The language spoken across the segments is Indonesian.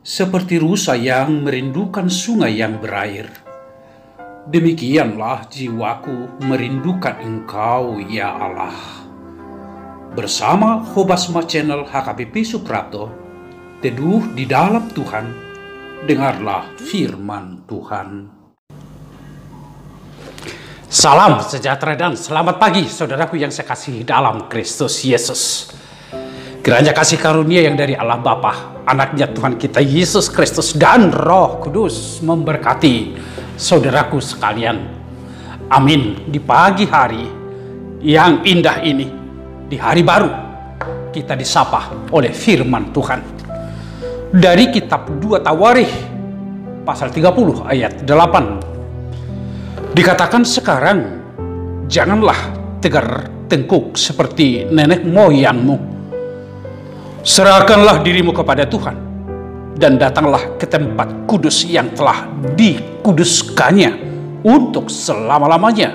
seperti rusa yang merindukan sungai yang berair. Demikianlah jiwaku merindukan Engkau, ya Allah. Bersama Hobasma Channel HKBP Suprapto, teduh di dalam Tuhan, dengarlah firman Tuhan. Salam sejahtera dan selamat pagi saudaraku yang saya kasihi dalam Kristus Yesus. Kiranya kasih karunia yang dari Allah Bapa, anaknya Tuhan kita Yesus Kristus dan Roh Kudus memberkati saudaraku sekalian. Amin. Di pagi hari yang indah ini, di hari baru, kita disapa oleh firman Tuhan. Dari kitab 2 Tawarikh pasal 30 ayat 8. Dikatakan sekarang, janganlah tegar tengkuk seperti nenek moyangmu. Serahkanlah dirimu kepada Tuhan, dan datanglah ke tempat kudus yang telah dikuduskannya untuk selama-lamanya,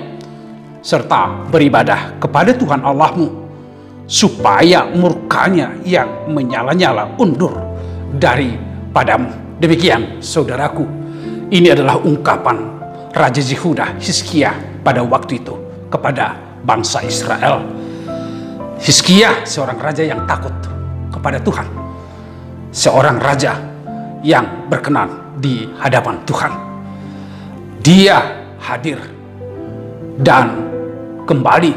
serta beribadah kepada Tuhan Allahmu, supaya murkanya yang menyala-nyala undur daripadamu. Demikian saudaraku, ini adalah ungkapan Raja Yehuda Hizkia pada waktu itu kepada bangsa Israel. Hizkia seorang raja yang takut kepada Tuhan, seorang raja yang berkenan di hadapan Tuhan. Dia hadir dan kembali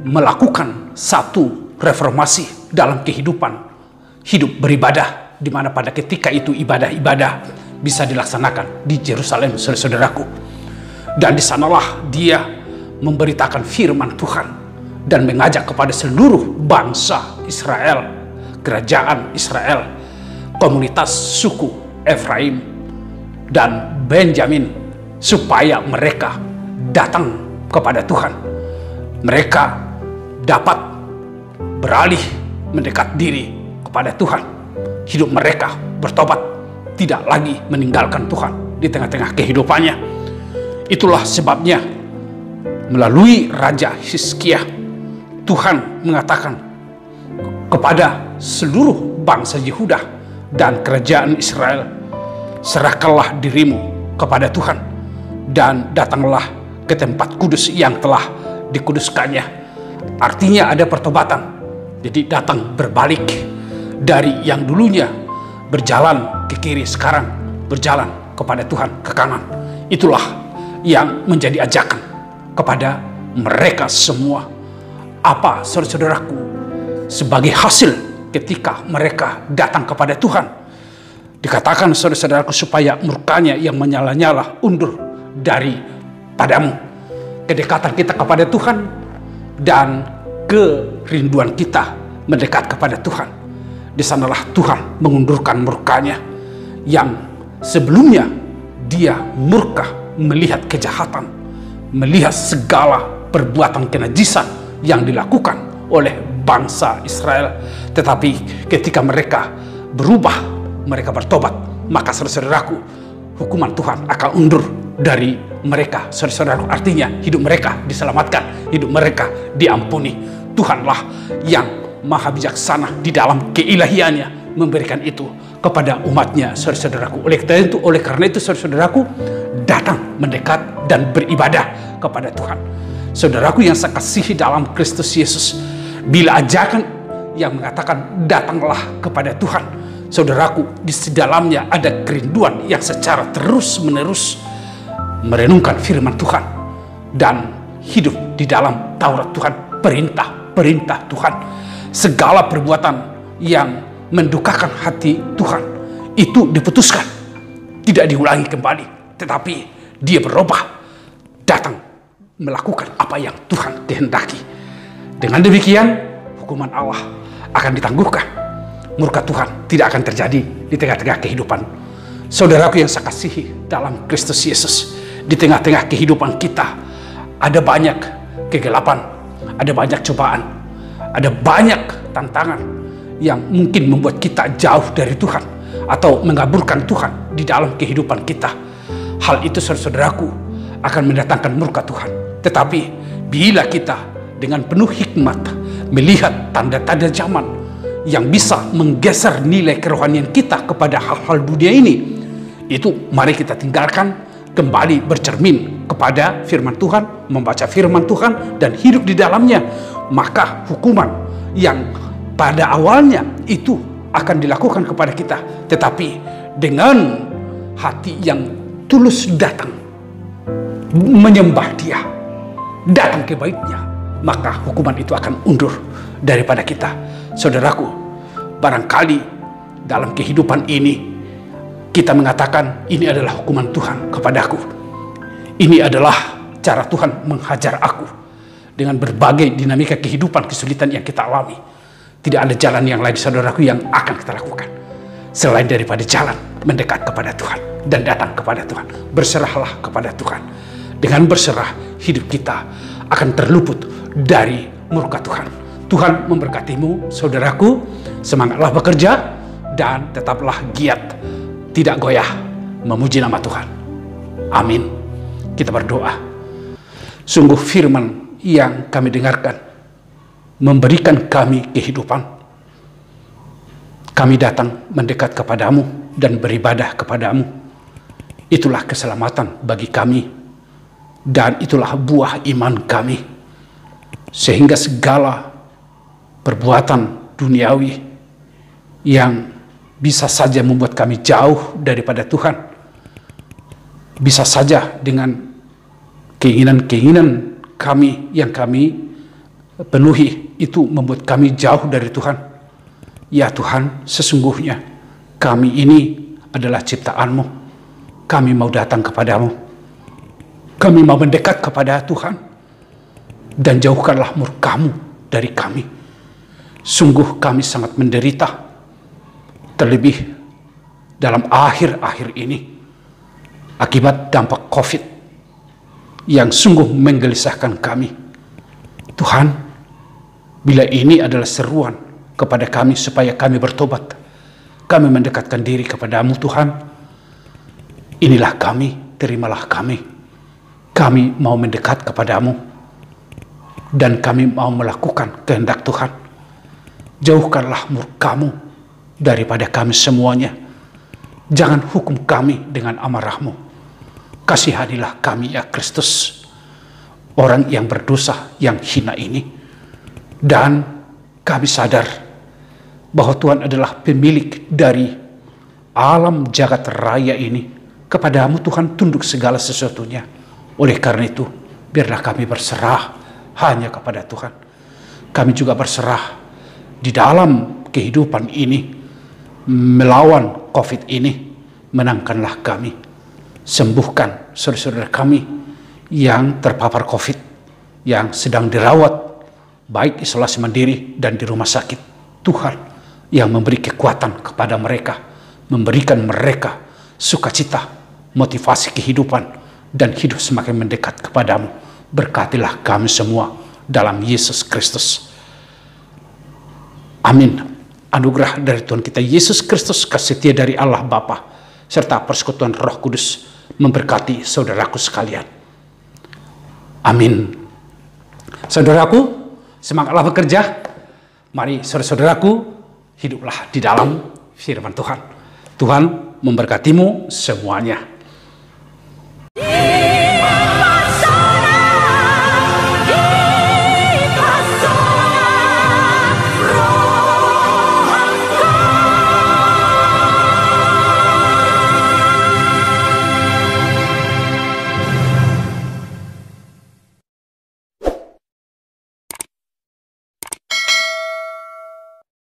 melakukan satu reformasi dalam kehidupan hidup beribadah, di mana pada ketika itu ibadah-ibadah bisa dilaksanakan di Yerusalem, saudaraku. Dan di sanalah dia memberitakan firman Tuhan dan mengajak kepada seluruh bangsa Israel, kerajaan Israel, komunitas suku Efraim dan Benjamin, supaya mereka datang kepada Tuhan. Mereka dapat beralih mendekat diri kepada Tuhan. Hidup mereka bertobat, tidak lagi meninggalkan Tuhan di tengah-tengah kehidupannya. Itulah sebabnya melalui Raja Hizkia, Tuhan mengatakan kepada seluruh bangsa Yehuda dan kerajaan Israel, serahkanlah dirimu kepada Tuhan dan datanglah ke tempat kudus yang telah dikuduskannya. Artinya ada pertobatan. Jadi datang berbalik dari yang dulunya berjalan ke kiri, sekarang berjalan kepada Tuhan ke kanan. Itulah yang menjadi ajakan kepada mereka semua. Apa saudaraku, sebagai hasil ketika mereka datang kepada Tuhan, dikatakan saudara-saudaraku, supaya murkanya yang menyala-nyala undur daripadamu. Kedekatan kita kepada Tuhan dan kerinduan kita mendekat kepada Tuhan, di sanalah Tuhan mengundurkan murkanya yang sebelumnya dia murka melihat kejahatan, melihat segala perbuatan kenajisan yang dilakukan oleh bangsa Israel. Tetapi ketika mereka berubah, mereka bertobat, maka saudara-saudaraku, hukuman Tuhan akan undur dari mereka. Saudara-saudaraku, artinya hidup mereka diselamatkan, hidup mereka diampuni. Tuhanlah yang maha bijaksana di dalam keilahiannya memberikan itu kepada umatnya, saudara-saudaraku. Oleh karena itu saudara-saudaraku, datang mendekat dan beribadah kepada Tuhan. Saudaraku yang saya kasihi dalam Kristus Yesus, bila ajakan yang mengatakan datanglah kepada Tuhan, saudaraku, di dalamnya ada kerinduan yang secara terus-menerus merenungkan firman Tuhan dan hidup di dalam Taurat Tuhan, perintah Tuhan. Segala perbuatan yang mendukakan hati Tuhan itu diputuskan, tidak diulangi kembali, tetapi dia berubah, datang melakukan apa yang Tuhan kehendaki. Dengan demikian, hukuman Allah akan ditangguhkan. Murka Tuhan tidak akan terjadi di tengah-tengah kehidupan saudaraku yang saya kasihi dalam Kristus Yesus. Di tengah-tengah kehidupan kita ada banyak kegelapan, ada banyak cobaan, ada banyak tantangan yang mungkin membuat kita jauh dari Tuhan atau mengaburkan Tuhan di dalam kehidupan kita. Hal itu saudaraku akan mendatangkan murka Tuhan. Tetapi bila kita dengan penuh hikmat melihat tanda-tanda zaman yang bisa menggeser nilai kerohanian kita kepada hal-hal dunia ini, itu mari kita tinggalkan, kembali bercermin kepada firman Tuhan, membaca firman Tuhan dan hidup di dalamnya. Maka hukuman yang pada awalnya itu akan dilakukan kepada kita, tetapi dengan hati yang tulus datang menyembah Dia, datang ke baitnya, maka hukuman itu akan undur daripada kita. Saudaraku, barangkali dalam kehidupan ini kita mengatakan ini adalah hukuman Tuhan kepadaku, ini adalah cara Tuhan menghajar aku dengan berbagai dinamika kehidupan kesulitan yang kita alami. Tidak ada jalan yang lain, saudaraku, yang akan kita lakukan selain daripada jalan mendekat kepada Tuhan dan datang kepada Tuhan. Berserahlah kepada Tuhan. Dengan berserah, hidup kita akan terluput dari murka Tuhan. Tuhan memberkatimu, saudaraku. Semangatlah bekerja dan tetaplah giat, tidak goyah memuji nama Tuhan. Amin. Kita berdoa. Sungguh firman yang kami dengarkan memberikan kami kehidupan. Kami datang mendekat kepadamu dan beribadah kepadamu. Itulah keselamatan bagi kami, dan itulah buah iman kami. Sehingga segala perbuatan duniawi yang bisa saja membuat kami jauh daripada Tuhan, bisa saja dengan keinginan-keinginan kami yang kami penuhi itu membuat kami jauh dari Tuhan. Ya Tuhan, sesungguhnya kami ini adalah ciptaan-Mu. Kami mau datang kepadamu. Kami mau mendekat kepada Tuhan. Dan jauhkanlah murka-Mu dari kami. Sungguh kami sangat menderita, terlebih dalam akhir-akhir ini, akibat dampak COVID yang sungguh menggelisahkan kami. Tuhan, bila ini adalah seruan kepada kami supaya kami bertobat, kami mendekatkan diri kepadamu Tuhan, inilah kami, terimalah kami. Kami mau mendekat kepadamu, dan kami mau melakukan kehendak Tuhan. Jauhkanlah murka-Mu daripada kami semuanya. Jangan hukum kami dengan amarah-Mu. Kasihanilah kami ya Kristus, orang yang berdosa, yang hina ini. Dan kami sadar bahwa Tuhan adalah pemilik dari alam jagat raya ini. Kepadamu Tuhan tunduk segala sesuatunya. Oleh karena itu, biarlah kami berserah hanya kepada Tuhan. Kami juga berserah di dalam kehidupan ini, melawan COVID ini. Menangkanlah kami, sembuhkan saudara-saudara kami yang terpapar COVID, yang sedang dirawat, baik isolasi mandiri dan di rumah sakit. Tuhan yang memberi kekuatan kepada mereka, memberikan mereka sukacita, motivasi kehidupan, dan hidup semakin mendekat kepadamu. Berkatilah kami semua dalam Yesus Kristus. Amin. Anugerah dari Tuhan kita Yesus Kristus, kasih setia dari Allah Bapa, serta persekutuan Roh Kudus memberkati saudaraku sekalian. Amin. Saudaraku, semangatlah bekerja. Mari saudara-saudaraku, hiduplah di dalam firman Tuhan. Tuhan memberkatimu semuanya.